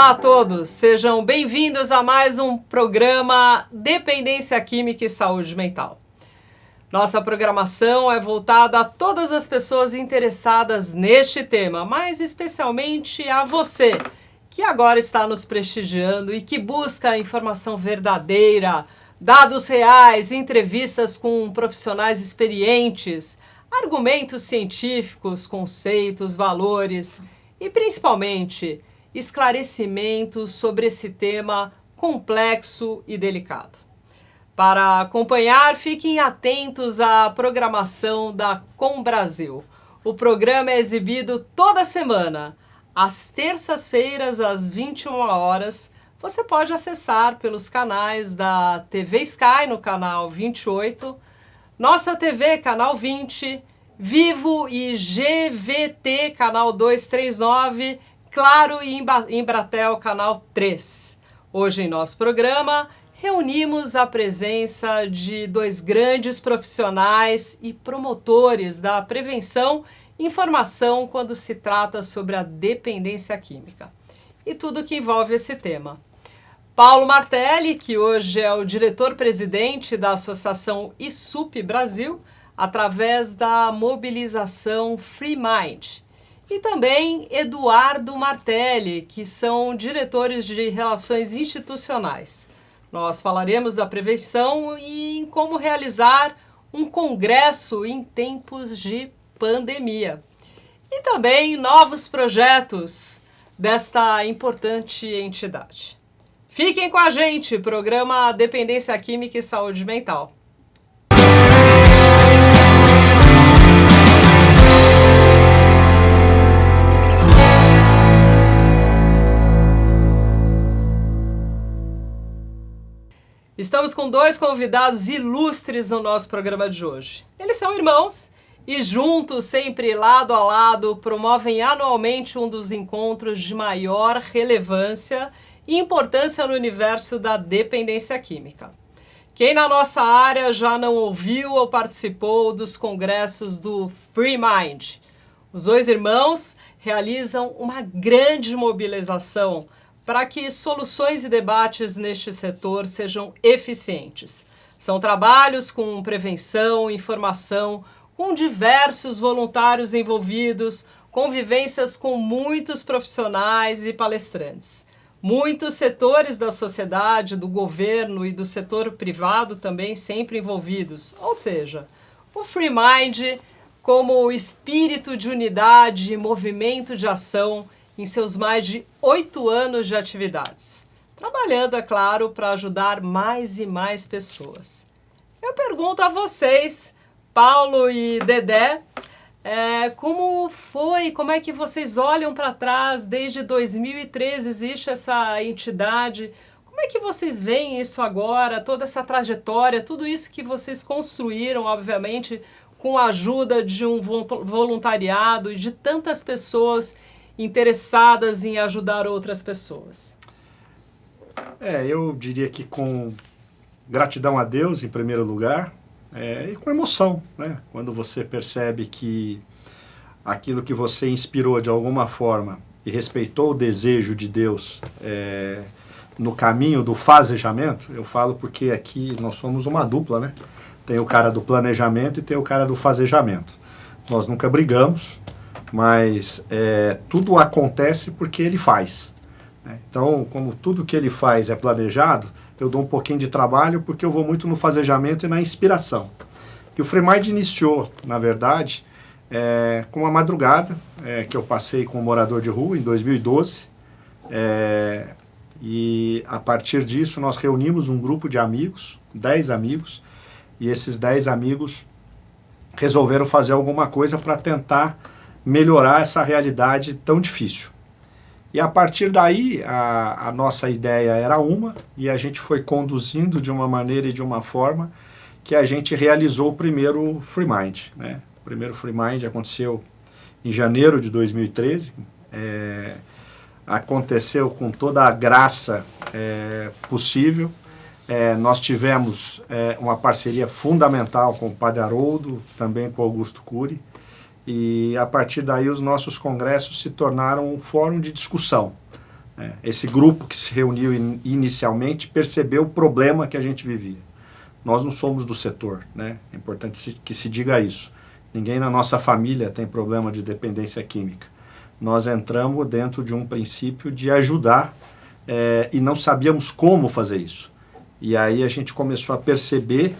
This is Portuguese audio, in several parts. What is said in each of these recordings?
Olá a todos, sejam bem-vindos a mais um programa Dependência Química e Saúde Mental. Nossa programação é voltada a todas as pessoas interessadas neste tema, mas especialmente a você, que agora está nos prestigiando e que busca informação verdadeira, dados reais, entrevistas com profissionais experientes, argumentos científicos, conceitos, valores e, principalmente, esclarecimentos sobre esse tema complexo e delicado. Para acompanhar, fiquem atentos à programação da Com Brasil. O programa é exibido toda semana, às terças-feiras, às 21 horas. Você pode acessar pelos canais da TV Sky, no canal 28, Nossa TV, canal 20, Vivo e GVT, canal 239, Claro e Embratel, canal 3. Hoje em nosso programa, reunimos a presença de dois grandes profissionais e promotores da prevenção e informação quando se trata sobre a dependência química e tudo que envolve esse tema. Paulo Martelli, que hoje é o diretor-presidente da Associação ISUP Brasil, através da mobilização Free Mind. E também Eduardo Martelli, que são diretores de relações institucionais. Nós falaremos da prevenção e em como realizar um congresso em tempos de pandemia. E também novos projetos desta importante entidade. Fiquem com a gente, programa Dependência Química e Saúde Mental. Estamos com dois convidados ilustres no nosso programa de hoje. Eles são irmãos e juntos, sempre lado a lado, promovem anualmente um dos encontros de maior relevância e importância no universo da dependência química. Quem na nossa área já não ouviu ou participou dos congressos do Free Mind? Os dois irmãos realizam uma grande mobilização para que soluções e debates neste setor sejam eficientes. São trabalhos com prevenção, informação, com diversos voluntários envolvidos, convivências com muitos profissionais e palestrantes. Muitos setores da sociedade, do governo e do setor privado também sempre envolvidos. Ou seja, o Free Mind como espírito de unidade e movimento de ação em seus mais de 8 anos de atividades, trabalhando, é claro, para ajudar mais e mais pessoas. Eu pergunto a vocês, Paulo e Dedé, como é que vocês olham para trás? Desde 2013 existe essa entidade. Como é que vocês veem isso agora, toda essa trajetória, tudo isso que vocês construíram, obviamente, com a ajuda de um voluntariado e de tantas pessoas interessadas em ajudar outras pessoas? Eu diria que com gratidão a Deus, em primeiro lugar, e com emoção, né? Quando você percebe que aquilo que você inspirou de alguma forma e respeitou o desejo de Deus no caminho do fazejamento, eu falo porque aqui nós somos uma dupla, né? Tem o cara do planejamento e tem o cara do fazejamento. Nós nunca brigamos, mas tudo acontece porque ele faz, né? Então, como tudo que ele faz é planejado, eu dou um pouquinho de trabalho porque eu vou muito no fazejamento e na inspiração. E o Free Mind iniciou, na verdade, com uma madrugada que eu passei com um morador de rua em 2012, e a partir disso nós reunimos um grupo de amigos, 10 amigos, e esses 10 amigos resolveram fazer alguma coisa para tentar melhorar essa realidade tão difícil. E a partir daí, a nossa ideia era uma, e a gente foi conduzindo de uma maneira e de uma forma que a gente realizou o primeiro Free Mind, né? O primeiro Free Mind aconteceu em janeiro de 2013, aconteceu com toda a graça possível. Nós tivemos uma parceria fundamental com o Padre Haroldo, também com o Augusto Cury, e a partir daí os nossos congressos se tornaram um fórum de discussão, Esse grupo que se reuniu inicialmente percebeu o problema que a gente vivia. Nós não somos do setor, né? É importante que se diga isso. Ninguém na nossa família tem problema de dependência química. Nós entramos dentro de um princípio de ajudar e não sabíamos como fazer isso. E aí a gente começou a perceber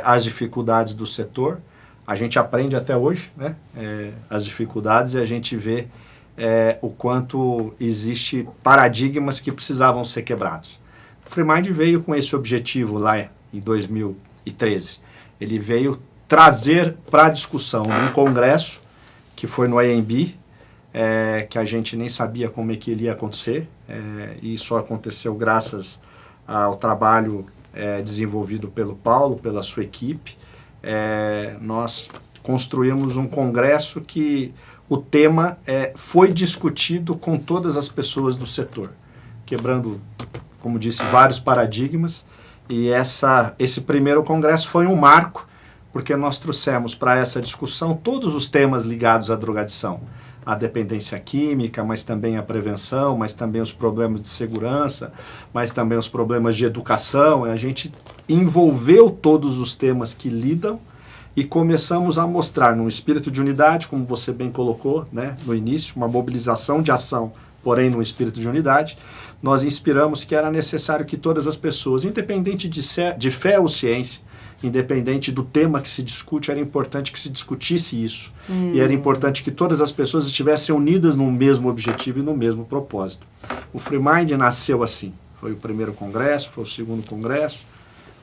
as dificuldades do setor. A gente aprende até hoje, né? As dificuldades, e a gente vê o quanto existe paradigmas que precisavam ser quebrados. O FreeMind veio com esse objetivo lá em 2013. Ele veio trazer para a discussão um congresso que foi no AMB, que a gente nem sabia como é que ele ia acontecer, e só aconteceu graças ao trabalho desenvolvido pelo Paulo, pela sua equipe. Nós construímos um congresso que o tema foi discutido com todas as pessoas do setor, quebrando, como disse, vários paradigmas, e esse primeiro congresso foi um marco, porque nós trouxemos para essa discussão todos os temas ligados à drogadição, a dependência química, mas também a prevenção, mas também os problemas de segurança, mas também os problemas de educação. A gente envolveu todos os temas que lidam e começamos a mostrar num espírito de unidade, como você bem colocou, né, no início, uma mobilização de ação, porém num espírito de unidade. Nós inspiramos que era necessário que todas as pessoas, independente de fé ou ciência, independente do tema que se discute, era importante que se discutisse isso. E era importante que todas as pessoas estivessem unidas no mesmo objetivo e no mesmo propósito. O FreeMind nasceu assim. Foi o primeiro congresso, foi o segundo congresso,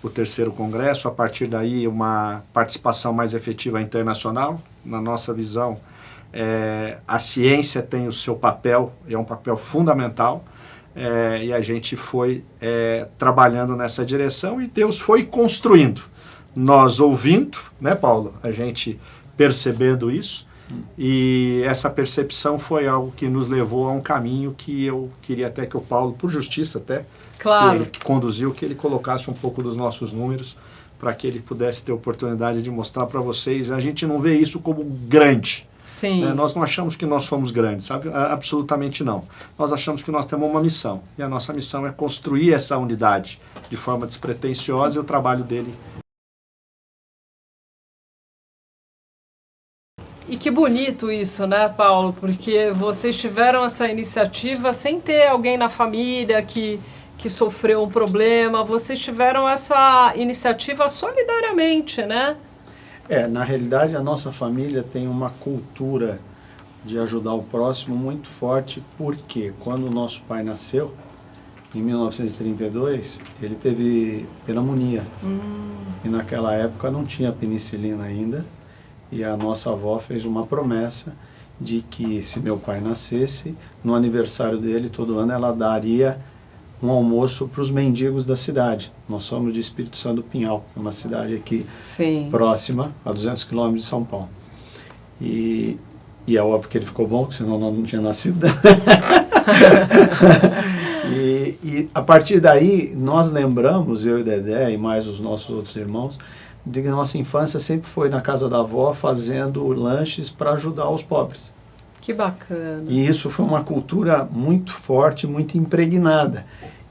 o terceiro congresso. A partir daí, uma participação mais efetiva internacional. Na nossa visão, a ciência tem o seu papel, é um papel fundamental, e a gente foi trabalhando nessa direção, e Deus foi construindo. Nós ouvindo, né, Paulo? A gente percebendo isso, e essa percepção foi algo que nos levou a um caminho que eu queria até que o Paulo, por justiça até, claro, que conduziu, que ele colocasse um pouco dos nossos números, para que ele pudesse ter oportunidade de mostrar para vocês. A gente não vê isso como grande. Sim. Nós não achamos que nós somos grandes, sabe? Absolutamente não. Nós achamos que nós temos uma missão, e a nossa missão é construir essa unidade de forma despretensiosa, e o trabalho dele. E que bonito isso, né, Paulo? Porque vocês tiveram essa iniciativa sem ter alguém na família que sofreu um problema, vocês tiveram essa iniciativa solidariamente, né? Na realidade, a nossa família tem uma cultura de ajudar o próximo muito forte, porque quando o nosso pai nasceu, em 1932, ele teve pneumonia. E naquela época não tinha penicilina ainda, e a nossa avó fez uma promessa de que se meu pai nascesse, no aniversário dele, todo ano, ela daria um almoço para os mendigos da cidade. Nós somos de Espírito Santo do Pinhal, uma cidade aqui próxima, a 200 quilômetros de São Paulo. E é óbvio que ele ficou bom, porque senão nós não tinha nascido. e a partir daí, nós lembramos, eu e Dedé e mais os nossos outros irmãos, de que nossa infância sempre foi na casa da avó fazendo lanches para ajudar os pobres. Que bacana. E isso foi uma cultura muito forte, muito impregnada,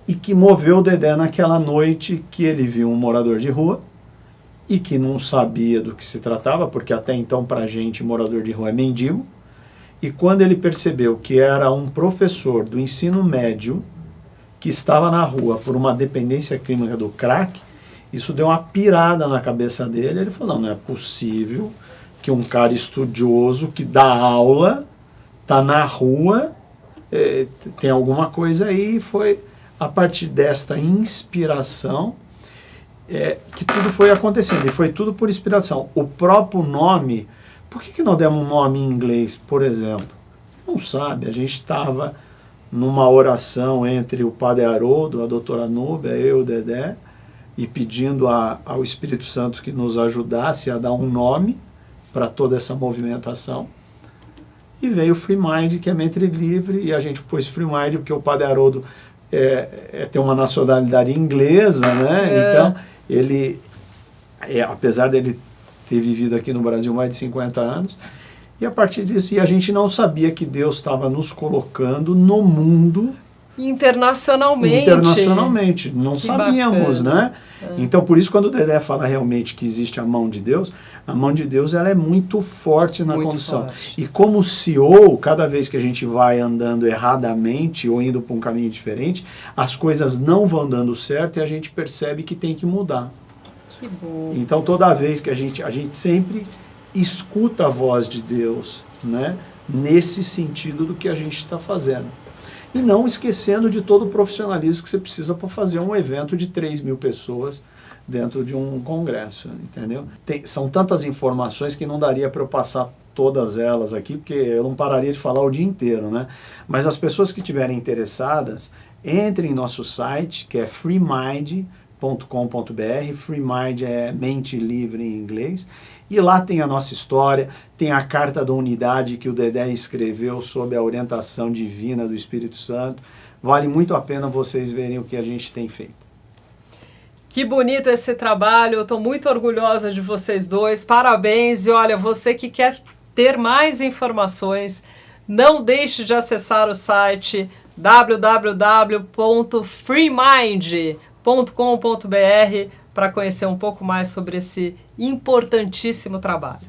e que moveu o Dedé naquela noite que ele viu um morador de rua e que não sabia do que se tratava, porque até então para a gente morador de rua é mendigo, e quando ele percebeu que era um professor do ensino médio que estava na rua por uma dependência química do crack, isso deu uma pirada na cabeça dele. Ele falou, não é possível que um cara estudioso que dá aula está na rua, tem alguma coisa aí. E foi a partir desta inspiração que tudo foi acontecendo, e foi tudo por inspiração. O próprio nome, por que nós demos um nome em inglês, por exemplo? Não sabe, a gente estava numa oração entre o Padre Haroldo, a doutora Núbia, eu e o Dedé, e pedindo ao Espírito Santo que nos ajudasse a dar um nome para toda essa movimentação. E veio o FreeMind, que é mente livre, e a gente pôs FreeMind porque o Padre Haroldo tem uma nacionalidade inglesa, né? Então, ele, apesar dele ter vivido aqui no Brasil mais de 50 anos, e a partir disso, e a gente não sabia que Deus estava nos colocando no mundo Internacionalmente. Não Que sabíamos, bacana. né? Então, por isso, quando o Dedé fala realmente que existe a mão de Deus ela é muito forte na Muito condução. forte. E como CEO, cada vez que a gente vai andando erradamente ou indo para um caminho diferente, as coisas não vão dando certo e a gente percebe que tem que mudar. Que bom. Então, toda vez que a gente sempre escuta a voz de Deus, né? Nesse sentido do que a gente está fazendo. E não esquecendo de todo o profissionalismo que você precisa para fazer um evento de 3.000 pessoas dentro de um congresso, entendeu? São tantas informações que não daria para eu passar todas elas aqui, porque eu não pararia de falar o dia inteiro, né? Mas as pessoas que estiverem interessadas, entrem em nosso site, que é freemind.com.br, freemind é mente livre em inglês, e lá tem a nossa história, tem a carta da unidade que o Dedé escreveu sob a orientação divina do Espírito Santo. Vale muito a pena vocês verem o que a gente tem feito. Que bonito esse trabalho, eu estou muito orgulhosa de vocês dois, parabéns. E olha, você que quer ter mais informações, não deixe de acessar o site www.freemind.com.br para conhecer um pouco mais sobre esse importantíssimo trabalho.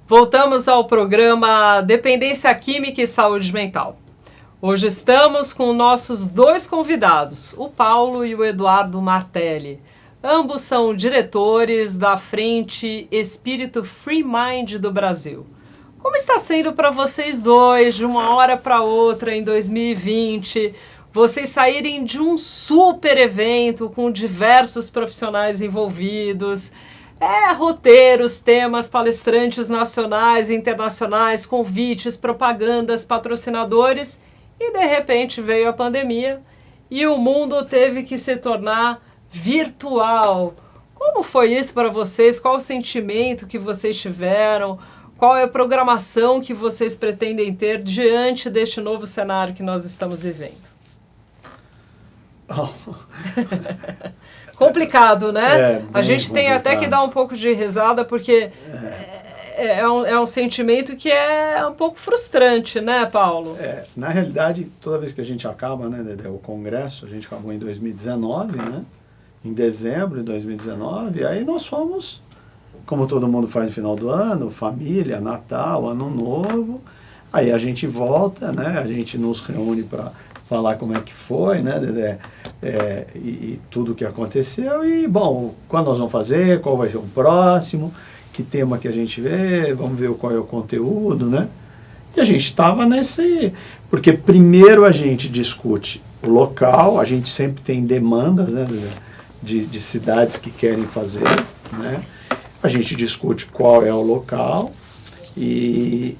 Voltamos ao programa Dependência Química e Saúde Mental. Hoje estamos com nossos dois convidados, o Paulo e o Eduardo Martelli. Ambos são diretores da Frente Espírito Free Mind do Brasil. Como está sendo para vocês dois, de uma hora para outra, em 2020, vocês saírem de um super evento com diversos profissionais envolvidos, roteiros, temas, palestrantes nacionais e internacionais, convites, propagandas, patrocinadores, e de repente veio a pandemia e o mundo teve que se tornar virtual. Como foi isso para vocês? Qual o sentimento que vocês tiveram? Qual é a programação que vocês pretendem ter diante deste novo cenário que nós estamos vivendo? Complicado, né? A gente tem até que dar um pouco de risada, porque é um sentimento que é um pouco frustrante, né, Paulo? Na realidade, toda vez que a gente acaba, né, Dedé, o congresso, a gente acabou em 2019, né? Em dezembro de 2019, aí nós fomos como todo mundo faz no final do ano, família, Natal, Ano Novo, aí a gente volta, né? A gente nos reúne para falar como é que foi, né, Dedé? E tudo o que aconteceu. E, bom, quando nós vamos fazer, qual vai ser o próximo, que tema que a gente vê, vamos ver qual é o conteúdo, né? E a gente estava nesse... Porque primeiro a gente discute o local, a gente sempre tem demandas, né, de cidades que querem fazer, né? A gente discute qual é o local e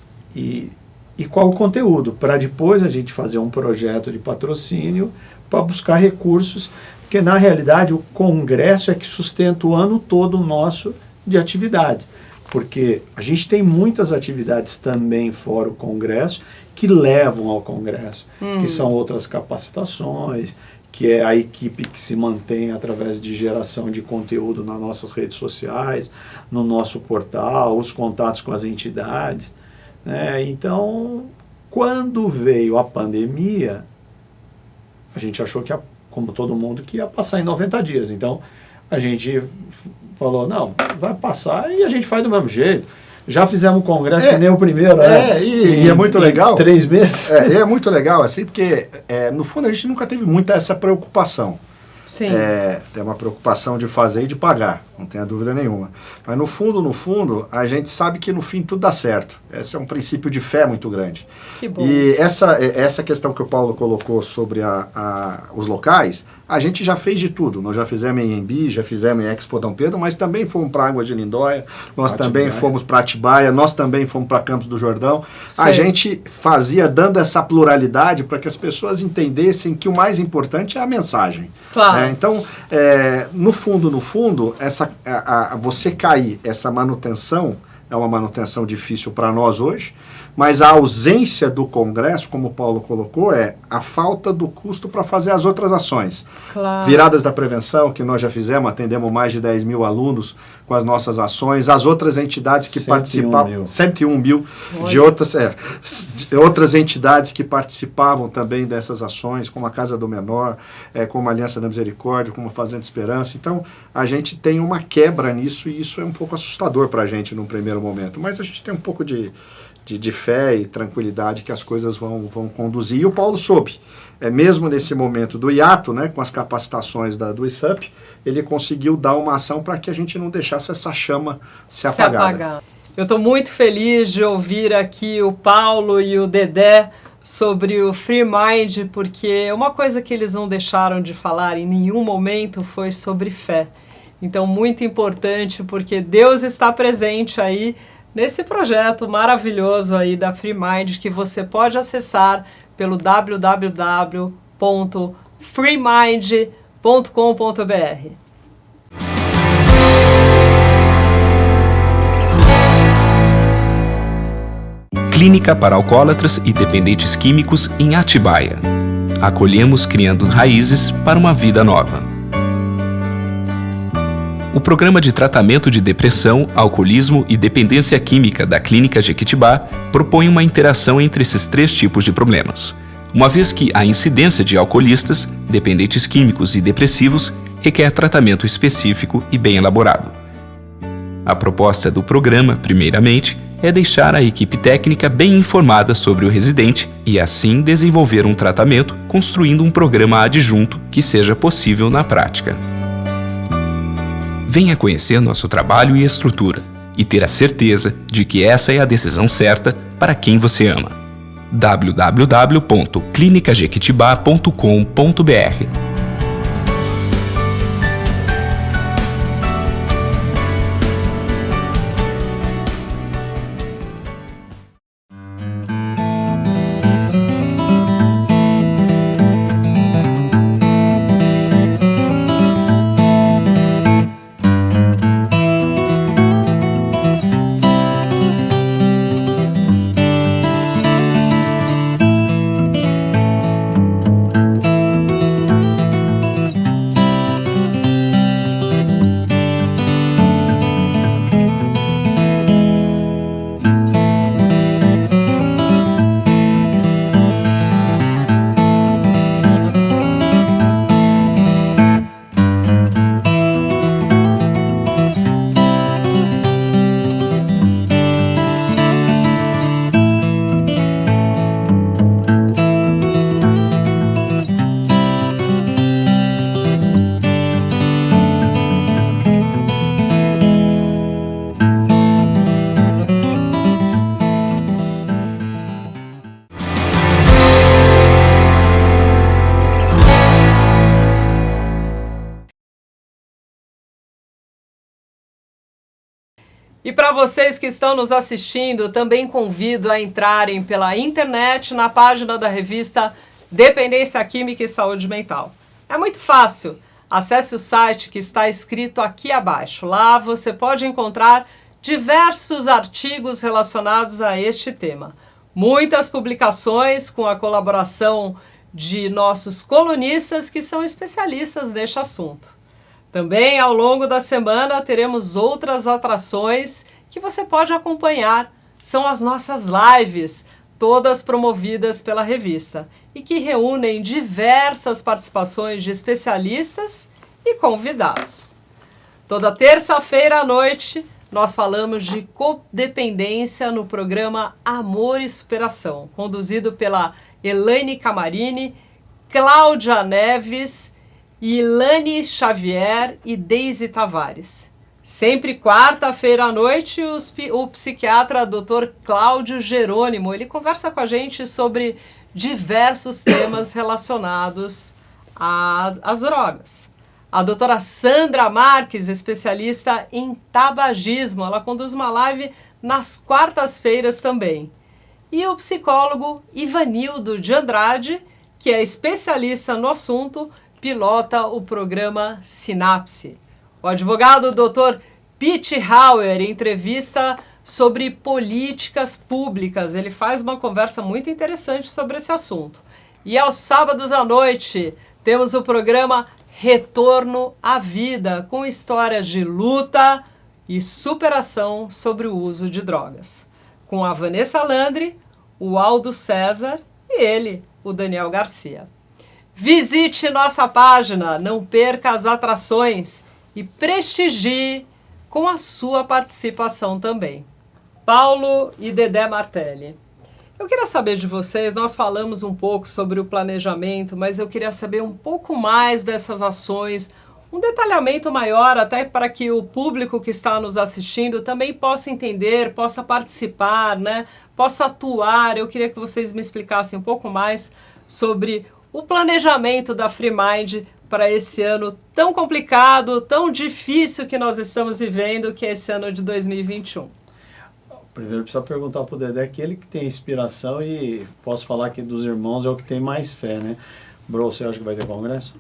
qual o conteúdo, para depois a gente fazer um projeto de patrocínio para buscar recursos, porque na realidade o congresso é que sustenta o ano todo nosso de atividades, porque a gente tem muitas atividades também fora o congresso que levam ao congresso, que são outras capacitações, que é a equipe que se mantém através de geração de conteúdo nas nossas redes sociais, no nosso portal, os contatos com as entidades, né? Então, quando veio a pandemia, a gente achou que, como todo mundo, que ia passar em 90 dias. Então, a gente falou, não, vai passar e a gente faz do mesmo jeito. Já fizemos um congresso que nem o primeiro, né? E é muito legal. 3 meses. E é muito legal, assim, porque, no fundo, a gente nunca teve muita essa preocupação. Sim. Tem uma preocupação de fazer e de pagar, não tenha dúvida nenhuma. Mas no fundo, a gente sabe que no fim tudo dá certo. Esse é um princípio de fé muito grande. Que bom. E essa questão que o Paulo colocou sobre os locais, a gente já fez de tudo. Nós já fizemos em Embi, já fizemos em Expo Dom Pedro, mas também fomos para Águas de Lindóia, nós também fomos para Atibaia, nós também fomos para Campos do Jordão. A gente fazia dando essa pluralidade para que as pessoas entendessem que o mais importante é a mensagem. Claro. Então, no fundo, você cair essa manutenção, é uma manutenção difícil para nós hoje, mas a ausência do Congresso, como o Paulo colocou, é a falta do custo para fazer as outras ações. Claro. Viradas da Prevenção, que nós já fizemos, atendemos mais de 10 mil alunos com as nossas ações, as outras entidades que participavam, 101 mil, de outras entidades que participavam também dessas ações, como a Casa do Menor, como a Aliança da Misericórdia, como a Fazenda Esperança. Então, a gente tem uma quebra nisso e isso é um pouco assustador para a gente num primeiro momento, mas a gente tem um pouco de fé e tranquilidade que as coisas vão conduzir. E o Paulo soube, mesmo nesse momento do hiato, né, com as capacitações do ISUP, ele conseguiu dar uma ação para que a gente não deixasse essa chama se apagar. Eu estou muito feliz de ouvir aqui o Paulo e o Dedé sobre o Free Mind, porque uma coisa que eles não deixaram de falar em nenhum momento foi sobre fé. Então, muito importante, porque Deus está presente aí nesse projeto maravilhoso aí da Free Mind, que você pode acessar pelo www.freemind.com.br. Clínica para alcoólatras e dependentes químicos em Atibaia. Acolhemos criando raízes para uma vida nova. O programa de tratamento de depressão, alcoolismo e dependência química da Clínica Jequitibá propõe uma interação entre esses 3 tipos de problemas, uma vez que a incidência de alcoolistas, dependentes químicos e depressivos requer tratamento específico e bem elaborado. A proposta do programa, primeiramente, é deixar a equipe técnica bem informada sobre o residente e assim desenvolver um tratamento construindo um programa adjunto que seja possível na prática. Venha conhecer nosso trabalho e estrutura e ter a certeza de que essa é a decisão certa para quem você ama. www.clinicajequitibá.com.br E para vocês que estão nos assistindo, também convido a entrarem pela internet na página da revista Dependência Química e Saúde Mental. É muito fácil. Acesse o site que está escrito aqui abaixo. Lá você pode encontrar diversos artigos relacionados a este tema. Muitas publicações com a colaboração de nossos colunistas que são especialistas neste assunto. Também, ao longo da semana, teremos outras atrações que você pode acompanhar. São as nossas lives, todas promovidas pela revista, e que reúnem diversas participações de especialistas e convidados. Toda terça-feira à noite, nós falamos de codependência no programa Amor e Superação, conduzido pela Elaine Camarini, Cláudia Neves, Ilane Xavier e Deise Tavares. Sempre quarta-feira à noite, o psiquiatra Dr. Cláudio Jerônimo, ele conversa com a gente sobre diversos temas relacionados às drogas. A doutora Sandra Marques, especialista em tabagismo, ela conduz uma live nas quartas-feiras também. E o psicólogo Ivanildo de Andrade, que é especialista no assunto, pilota o programa Sinapse. O advogado Dr. Pete Hauer entrevista sobre políticas públicas. Ele faz uma conversa muito interessante sobre esse assunto. E aos sábados à noite temos o programa Retorno à Vida, com histórias de luta e superação sobre o uso de drogas. Com a Vanessa Landry, o Aldo César e ele, o Daniel Garcia. Visite nossa página, não perca as atrações e prestigie com a sua participação também. Paulo e Dedé Martelli. Eu queria saber de vocês, nós falamos um pouco sobre o planejamento, mas eu queria saber um pouco mais dessas ações, um detalhamento maior, até para que o público que está nos assistindo também possa entender, possa participar, né? Possa atuar. Eu queria que vocês me explicassem um pouco mais sobre o planejamento da Free Mind para esse ano tão complicado, tão difícil que nós estamos vivendo, que é esse ano de 2021. Primeiro precisa perguntar para o Dedé, que ele que tem inspiração, e posso falar que dos irmãos é o que tem mais fé, né? Bro, você acha que vai ter congresso?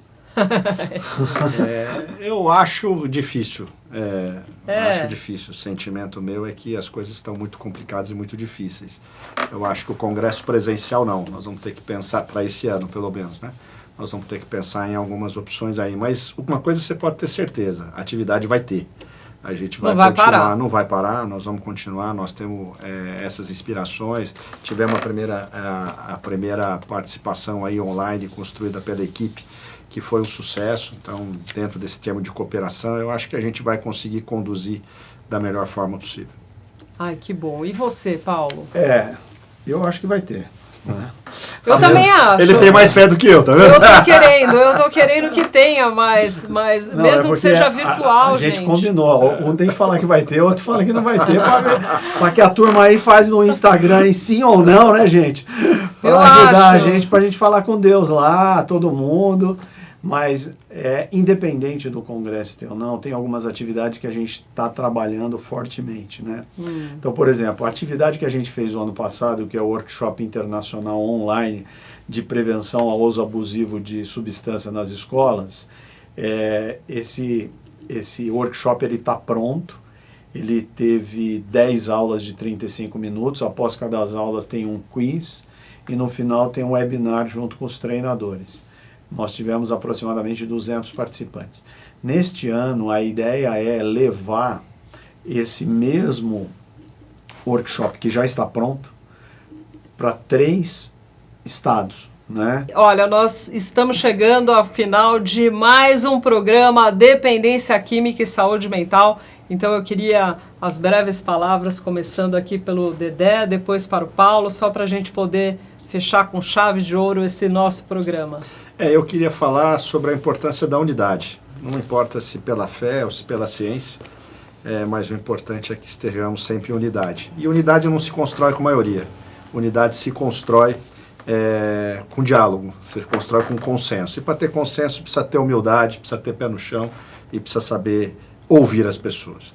Eu acho difícil. Acho difícil. O sentimento meu é que as coisas estão muito complicadas e muito difíceis. Eu acho que o congresso presencial não. Nós vamos ter que pensar para esse ano, pelo menos, né? Nós vamos ter que pensar em algumas opções aí. Mas uma coisa você pode ter certeza, a atividade vai ter. A gente vai continuar, não vai parar, nós vamos continuar, nós temos essas inspirações. Tivemos a primeira participação aí online construída pela equipe, que foi um sucesso. Então, dentro desse termo de cooperação, eu acho que a gente vai conseguir conduzir da melhor forma possível. Ai, que bom. E você, Paulo? Eu acho que vai ter. Né? Eu também acho. Ele tem mais fé do que eu, tá vendo? Eu tô querendo que tenha, mas não, mesmo que seja virtual, a gente combinou. Um tem que falar que vai ter, outro fala que não vai ter, para que a turma aí faz no Instagram sim ou não, né, gente? Para ajudar a gente, para a gente falar com Deus lá, todo mundo. Mas, independente do congresso ter ou não, tem algumas atividades que a gente está trabalhando fortemente, né? Então, por exemplo, a atividade que a gente fez o ano passado, que é o Workshop Internacional Online de Prevenção ao Uso Abusivo de Substância nas Escolas, esse workshop está pronto. Ele teve 10 aulas de 35 minutos, após cada aulas tem um quiz, e no final tem um webinar junto com os treinadores. Nós tivemos aproximadamente 200 participantes. Neste ano, a ideia é levar esse mesmo workshop, que já está pronto, para 3 estados, né? Olha, nós estamos chegando ao final de mais um programa Dependência Química e Saúde Mental. Então eu queria as breves palavras, começando aqui pelo Dedé, depois para o Paulo, só para a gente poder fechar com chave de ouro esse nosso programa. Eu queria falar sobre a importância da unidade. Não importa se pela fé ou se pela ciência, mas o importante é que estejamos sempre em unidade. E unidade não se constrói com maioria. Unidade se constrói com diálogo, se constrói com consenso. E para ter consenso precisa ter humildade, precisa ter pé no chão e precisa saber ouvir as pessoas.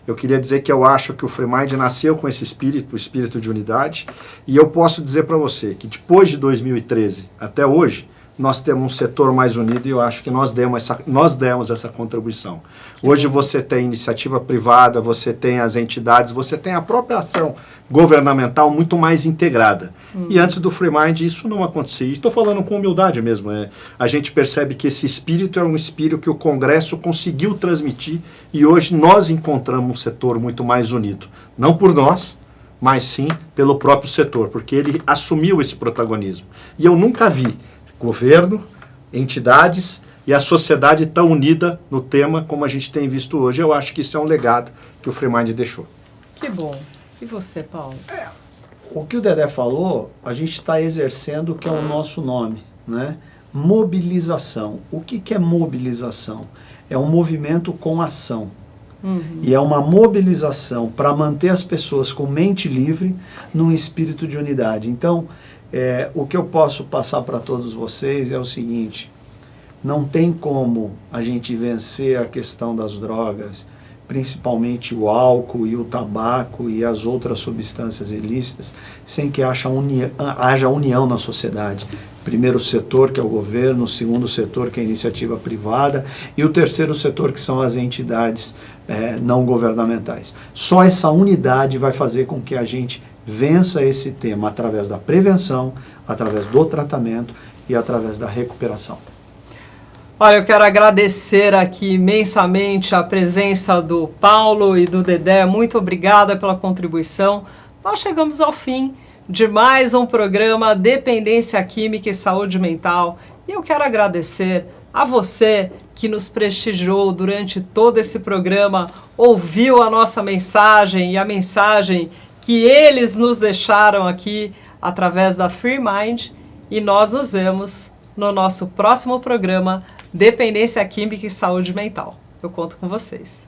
Eu queria dizer que eu acho que o Free Mind nasceu com esse espírito, o espírito de unidade, e eu posso dizer para você que depois de 2013 até hoje, nós temos um setor mais unido e eu acho que nós demos essa contribuição. Hoje você tem iniciativa privada, você tem as entidades, você tem a própria ação governamental muito mais integrada. E antes do Free Mind isso não acontecia. E estou falando com humildade mesmo. A gente percebe que esse espírito é um espírito que o Congresso conseguiu transmitir e hoje nós encontramos um setor muito mais unido. Não por nós, mas sim pelo próprio setor, porque ele assumiu esse protagonismo. E eu nunca vi governo, entidades e a sociedade tão unida no tema como a gente tem visto hoje. Eu acho que isso é um legado que o Free Mind deixou. Que bom. E você, Paulo? O que o Dedé falou, a gente está exercendo o que é o nosso nome, né? Mobilização. O que é mobilização? É um movimento com ação. E é uma mobilização para manter as pessoas com mente livre num espírito de unidade. Então, o que eu posso passar para todos vocês é o seguinte: não tem como a gente vencer a questão das drogas, principalmente o álcool e o tabaco e as outras substâncias ilícitas, sem que haja união na sociedade. Primeiro setor, que é o governo, o segundo setor, que é a iniciativa privada, e o terceiro setor, que são as entidades não governamentais. Só essa unidade vai fazer com que a gente vença esse tema através da prevenção, através do tratamento e através da recuperação. Olha, eu quero agradecer aqui imensamente a presença do Paulo e do Dedé. Muito obrigada pela contribuição. Nós chegamos ao fim de mais um programa Dependência Química e Saúde Mental. E eu quero agradecer a você que nos prestigiou durante todo esse programa, ouviu a nossa mensagem e a mensagem que eles nos deixaram aqui através da Free Mind, e nós nos vemos no nosso próximo programa Dependência Química e Saúde Mental. Eu conto com vocês.